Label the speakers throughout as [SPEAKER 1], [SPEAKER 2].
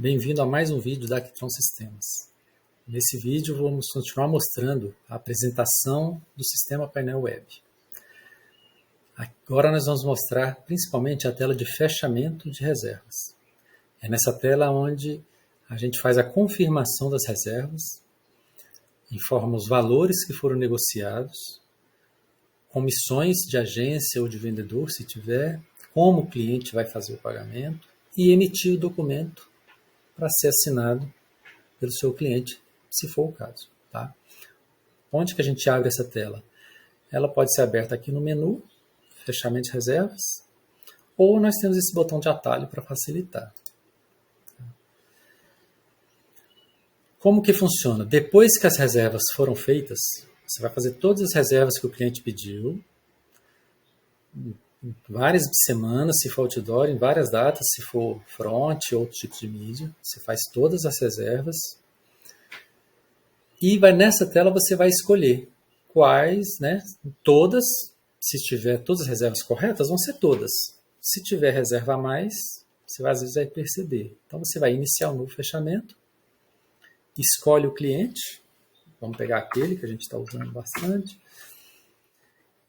[SPEAKER 1] Bem-vindo a mais um vídeo da Actron Sistemas. Nesse vídeo vamos continuar mostrando a apresentação do sistema painel web. Agora nós vamos mostrar principalmente a tela de fechamento de reservas. É nessa tela onde a gente faz a confirmação das reservas, informa os valores que foram negociados, comissões de agência ou de vendedor, se tiver, como o cliente vai fazer o pagamento e emitir o documento para ser assinado pelo seu cliente, se for o caso. Tá? Onde que a gente abre essa tela? Ela pode ser aberta aqui no menu, fechamento de reservas, ou nós temos esse botão de atalho para facilitar. Como que funciona? Depois que as reservas foram feitas, você vai fazer todas as reservas que o cliente pediu, em várias semanas, se for outdoor, em várias datas, se for front, outro tipo de mídia. Você faz todas as reservas. E nessa tela você vai escolher quais, né? Todas, se tiver todas as reservas corretas, vão ser todas. Se tiver reserva a mais, você às vezes vai perceber. Então você vai iniciar um novo fechamento, escolhe o cliente, vamos pegar aquele que a gente está usando bastante.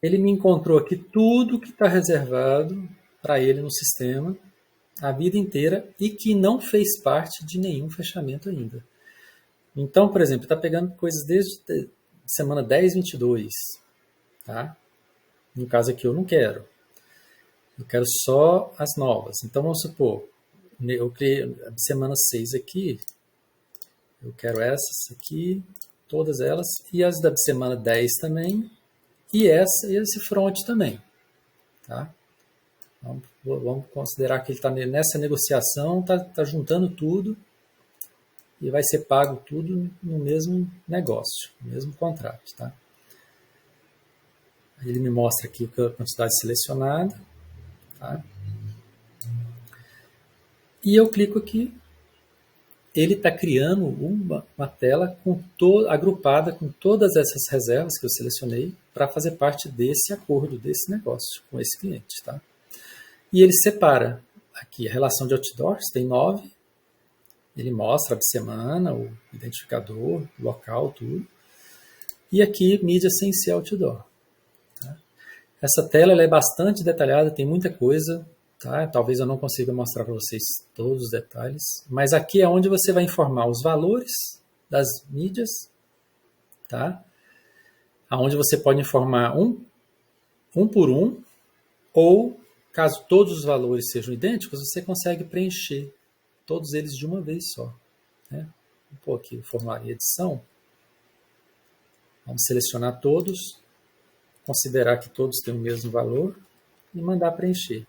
[SPEAKER 1] Ele me encontrou aqui tudo que está reservado para ele no sistema a vida inteira e que não fez parte de nenhum fechamento ainda. Então, por exemplo, está pegando coisas desde semana 10, 22. Tá? No caso aqui eu não quero. Eu quero só as novas. Então, vamos supor, eu criei a semana 6 aqui, eu quero essas aqui, todas elas, e as da semana 10 também, e esse front também. Tá? Vamos considerar que ele está nessa negociação, está juntando tudo e vai ser pago tudo no mesmo negócio, no mesmo contrato. Tá? Ele me mostra aqui a quantidade selecionada. Tá? E eu clico aqui. Ele está criando uma tela agrupada com todas essas reservas que eu selecionei para fazer parte desse acordo, desse negócio com esse cliente. Tá? E ele separa aqui a relação de outdoors, tem 9. Ele mostra a semana, o identificador, o local, tudo. E aqui, mídia sem ser outdoor. Tá? Essa tela ela é bastante detalhada, tem muita coisa. Tá? Talvez eu não consiga mostrar para vocês todos os detalhes, mas aqui é onde você vai informar os valores das mídias, tá? Onde você pode informar um por um, ou caso todos os valores sejam idênticos, você consegue preencher todos eles de uma vez só. Né? Vou pôr aqui o formulário edição, vamos selecionar todos, considerar que todos têm o mesmo valor e mandar preencher.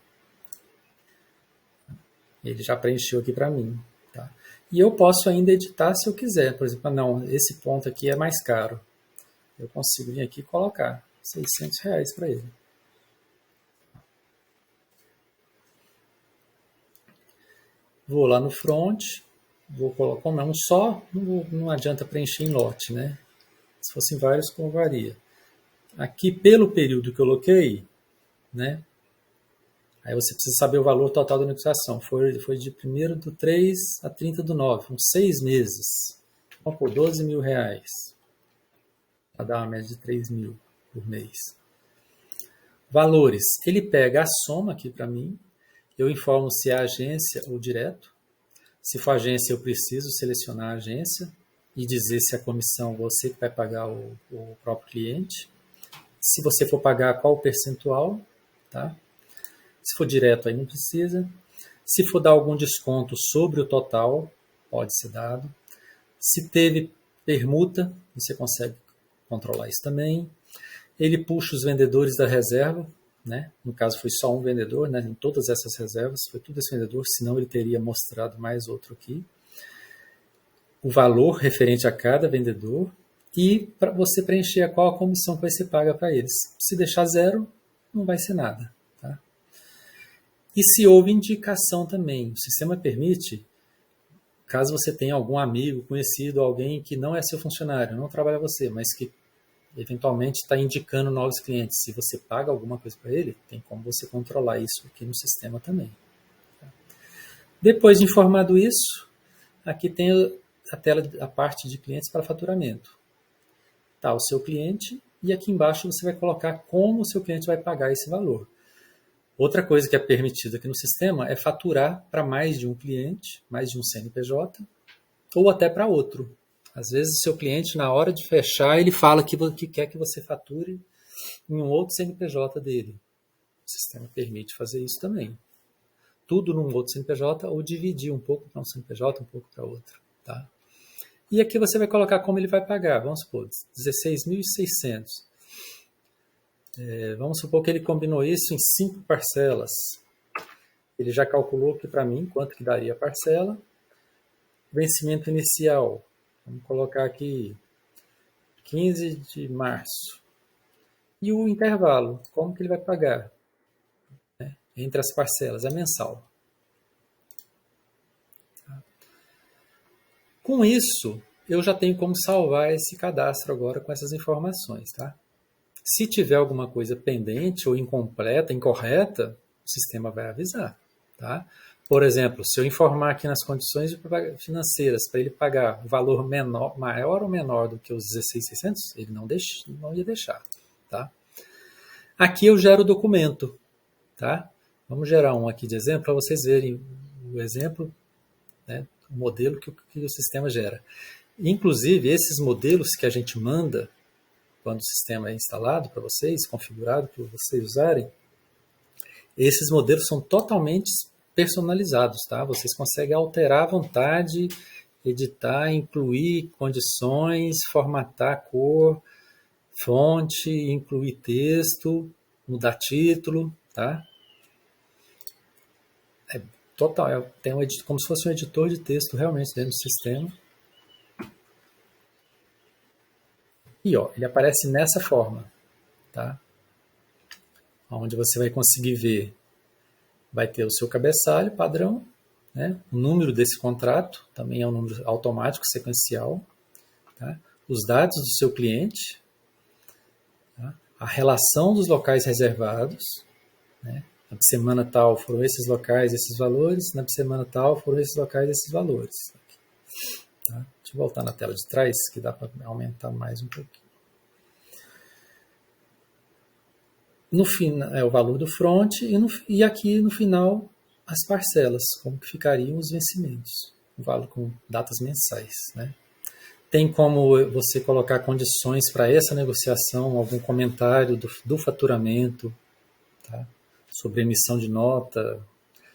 [SPEAKER 1] Ele já preencheu aqui para mim. Tá? E eu posso ainda editar se eu quiser. Por exemplo, não, esse ponto aqui é mais caro. Eu consigo vir aqui e colocar R$600 para ele. Vou lá no front, vou colocar, como é um só, não adianta preencher em lote, né? Se fossem vários, como varia. Aqui, pelo período que eu coloquei, né? Aí você precisa saber o valor total da negociação. Foi de 1º/3 a 30/9, uns 6 meses. Vamos por R$12.000. Para dar uma média de 3.000 por mês. Valores. Ele pega a soma aqui para mim. Eu informo se é agência ou direto. Se for agência, eu preciso selecionar a agência e dizer se a comissão você que vai pagar o próprio cliente. Se você for pagar, qual o percentual. Tá? Se for direto, aí não precisa. Se for dar algum desconto sobre o total, pode ser dado. Se teve permuta, você consegue controlar isso também. Ele puxa os vendedores da reserva, né? No caso foi só um vendedor, né? Em todas essas reservas foi tudo esse vendedor, senão ele teria mostrado mais outro aqui. O valor referente a cada vendedor e para você preencher qual a comissão que vai ser paga para eles. Se deixar 0, não vai ser nada. E se houve indicação também, o sistema permite, caso você tenha algum amigo, conhecido, alguém que não é seu funcionário, não trabalha você, mas que eventualmente está indicando novos clientes, se você paga alguma coisa para ele, tem como você controlar isso aqui no sistema também. Depois de informado isso, Aqui tem a tela, a parte de clientes para faturamento. Tá o seu cliente e aqui embaixo você vai colocar como o seu cliente vai pagar esse valor. Outra coisa que é permitida aqui no sistema é faturar para mais de um cliente, mais de um CNPJ, ou até para outro. Às vezes o seu cliente, na hora de fechar, ele fala que quer que você fature em um outro CNPJ dele. O sistema permite fazer isso também. Tudo num outro CNPJ ou dividir um pouco para um CNPJ, um pouco para outro. Tá? E aqui você vai colocar como ele vai pagar. Vamos supor, 16.600. Vamos supor que ele combinou isso em 5 parcelas. Ele já calculou aqui para mim quanto que daria a parcela. Vencimento inicial. Vamos colocar aqui 15 de março. E o intervalo, como que ele vai pagar? Entre as parcelas, é mensal. Com isso, eu já tenho como salvar esse cadastro agora com essas informações. Tá? Se tiver alguma coisa pendente ou incompleta, incorreta, o sistema vai avisar. Tá? Por exemplo, se eu informar aqui nas condições financeiras para ele pagar o valor maior ou menor do que os 16.600, ele não ia deixar. Tá? Aqui eu gero o documento. Tá? Vamos gerar um aqui de exemplo para vocês verem o exemplo, né, o modelo que o sistema gera. Inclusive, esses modelos que a gente manda quando o sistema é instalado para vocês, configurado para vocês usarem, esses modelos são totalmente personalizados, tá? Vocês conseguem alterar à vontade, editar, incluir condições, formatar a cor, fonte, incluir texto, mudar título, tá? Total, tem como se fosse um editor de texto realmente dentro do sistema. E ó, ele aparece nessa forma, tá? Onde você vai conseguir ver, vai ter o seu cabeçalho padrão, né? O número desse contrato, também é um número automático, sequencial, tá? Os dados do seu cliente, tá? A relação dos locais reservados, né? Na semana tal foram esses locais, esses valores, na semana tal foram esses locais, esses valores. Tá? Deixa eu voltar na tela de trás, que dá para aumentar mais um pouquinho. No final é o valor do front e aqui no final as parcelas, como que ficariam os vencimentos, o valor com datas mensais. Né? Tem como você colocar condições para essa negociação, algum comentário do faturamento, tá? Sobre emissão de nota,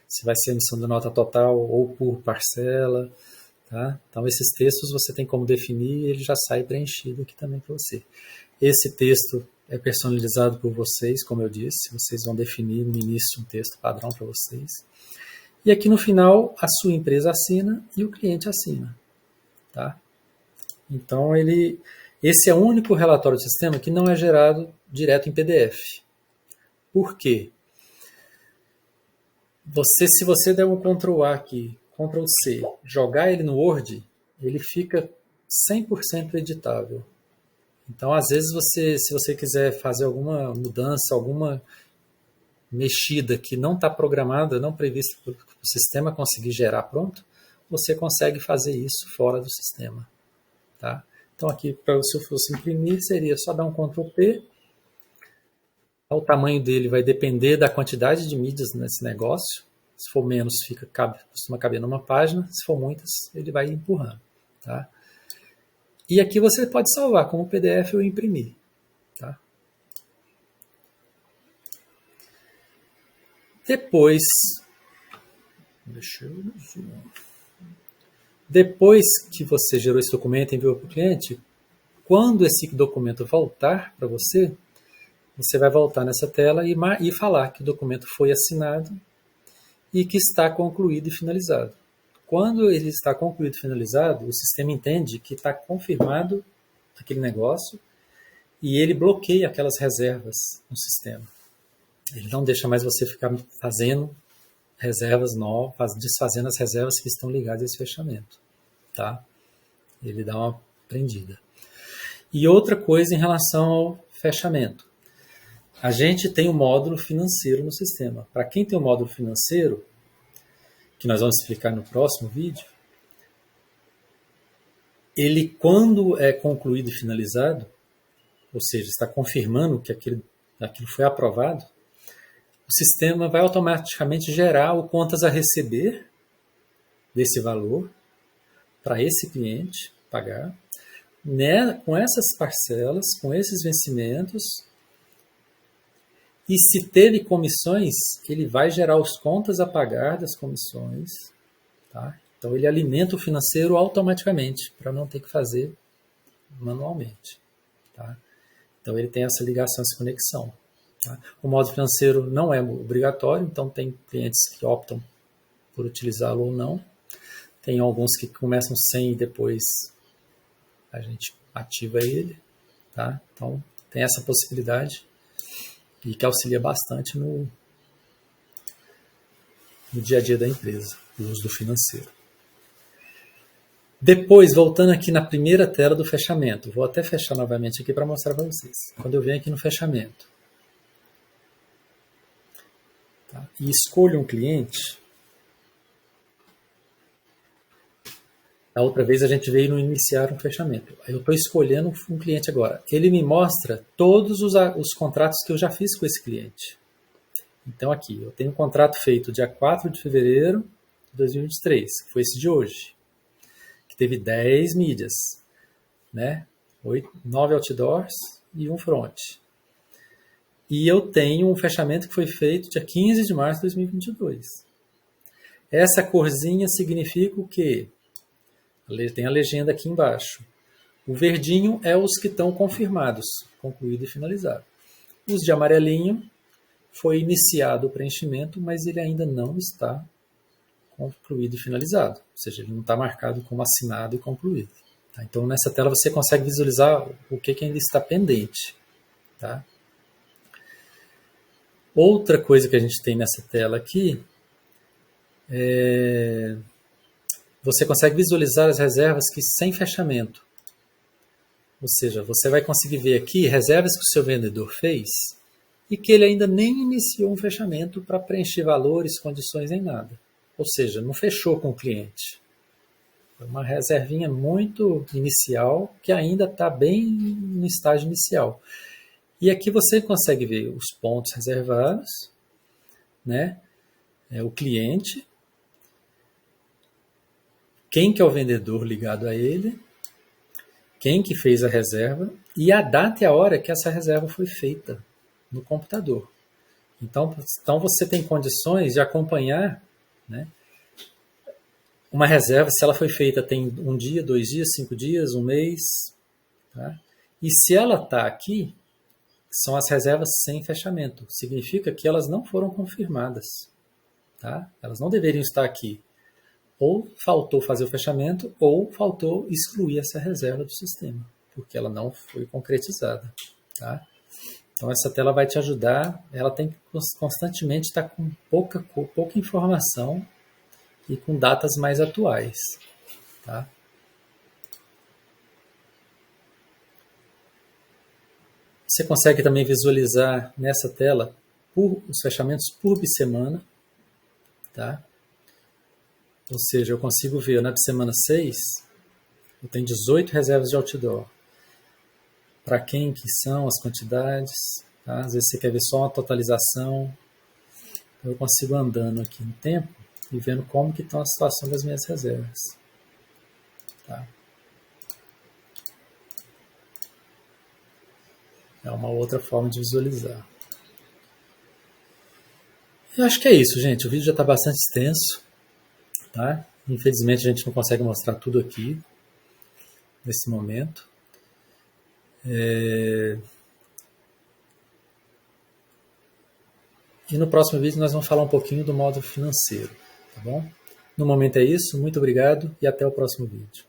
[SPEAKER 1] se vai ser emissão de nota total ou por parcela. Tá? Então, esses textos você tem como definir e ele já sai preenchido aqui também para você. Esse texto é personalizado por vocês, como eu disse, vocês vão definir no início um texto padrão para vocês. E aqui no final, a sua empresa assina e o cliente assina. Tá? Então, esse é o único relatório do sistema que não é gerado direto em PDF. Por quê? Se você der um Ctrl A aqui, Ctrl C, jogar ele no Word, ele fica 100% editável. Então, às vezes, se você quiser fazer alguma mudança, alguma mexida que não está programada, não prevista para o sistema conseguir gerar pronto, você consegue fazer isso fora do sistema. Tá? Então, aqui, se eu fosse imprimir, seria só dar um Ctrl P. O tamanho dele vai depender da quantidade de mídias nesse negócio. Se for menos, costuma caber numa página. Se for muitas, ele vai empurrando. Tá? E aqui você pode salvar como PDF ou imprimir. Tá? Depois que você gerou esse documento e enviou para o cliente, quando esse documento voltar para você, você vai voltar nessa tela e falar que o documento foi assinado e que está concluído e finalizado. Quando ele está concluído e finalizado, o sistema entende que está confirmado aquele negócio e ele bloqueia aquelas reservas no sistema. Ele não deixa mais você ficar fazendo reservas novas, desfazendo as reservas que estão ligadas a esse fechamento. Tá? Ele dá uma prendida. E outra coisa em relação ao fechamento. A gente tem um módulo financeiro no sistema. Para quem tem um módulo financeiro, que nós vamos explicar no próximo vídeo, ele, quando é concluído e finalizado, ou seja, está confirmando que aquilo foi aprovado, o sistema vai automaticamente gerar o contas a receber desse valor para esse cliente pagar, né, com essas parcelas, com esses vencimentos. E se teve comissões, ele vai gerar os contas a pagar das comissões. Tá? Então ele alimenta o financeiro automaticamente, para não ter que fazer manualmente. Tá? Então ele tem essa ligação, essa conexão. Tá? O modo financeiro não é obrigatório, então tem clientes que optam por utilizá-lo ou não. Tem alguns que começam sem e depois a gente ativa ele. Tá? Então tem essa possibilidade e que auxilia bastante no dia a dia da empresa, o uso do financeiro. Depois, voltando aqui na primeira tela do fechamento, vou até fechar novamente aqui para mostrar para vocês. Quando eu venho aqui no fechamento, tá, e escolho um cliente, a outra vez a gente veio no iniciar um fechamento. Eu estou escolhendo um cliente agora. Ele me mostra todos os contratos que eu já fiz com esse cliente. Então aqui, eu tenho um contrato feito dia 4 de fevereiro de 2023, que foi esse de hoje, que teve 10 mídias, né? 9 outdoors e um front. E eu tenho um fechamento que foi feito dia 15 de março de 2022. Essa corzinha significa o quê? Tem a legenda aqui embaixo. O verdinho é os que estão confirmados, concluído e finalizado. Os de amarelinho foi iniciado o preenchimento, mas ele ainda não está concluído e finalizado. Ou seja, ele não está marcado como assinado e concluído. Tá? Então, nessa tela você consegue visualizar o que ainda está pendente. Tá? Outra coisa que a gente tem nessa tela aqui é... Você consegue visualizar as reservas que sem fechamento. Ou seja, você vai conseguir ver aqui reservas que o seu vendedor fez e que ele ainda nem iniciou um fechamento para preencher valores, condições, nem nada. Ou seja, não fechou com o cliente. É uma reservinha muito inicial que ainda está bem no estágio inicial. E aqui você consegue ver os pontos reservados, né? O cliente, quem que é o vendedor ligado a ele, quem que fez a reserva e a data e a hora que essa reserva foi feita no computador. Então você tem condições de acompanhar, né, uma reserva, se ela foi feita tem 1 dia, 2 dias, 5 dias, 1 mês. Tá? E se ela está aqui, são as reservas sem fechamento. Significa que elas não foram confirmadas. Tá? Elas não deveriam estar aqui. Ou faltou fazer o fechamento, ou faltou excluir essa reserva do sistema, porque ela não foi concretizada. Tá? Então essa tela vai te ajudar, ela tem que constantemente estar com pouca informação e com datas mais atuais. Tá? Você consegue também visualizar nessa tela os fechamentos por bissemana. Tá? Ou seja, eu consigo ver na semana 6, eu tenho 18 reservas de outdoor. Para quem que são as quantidades, tá? Às vezes você quer ver só uma totalização. Eu consigo andando aqui no tempo e vendo como que estão a situação das minhas reservas. Tá? É uma outra forma de visualizar. Eu acho que é isso, gente. O vídeo já está bastante extenso. Tá? Infelizmente a gente não consegue mostrar tudo aqui nesse momento. E no próximo vídeo nós vamos falar um pouquinho do modo financeiro, tá bom? No momento é isso, muito obrigado e até o próximo vídeo.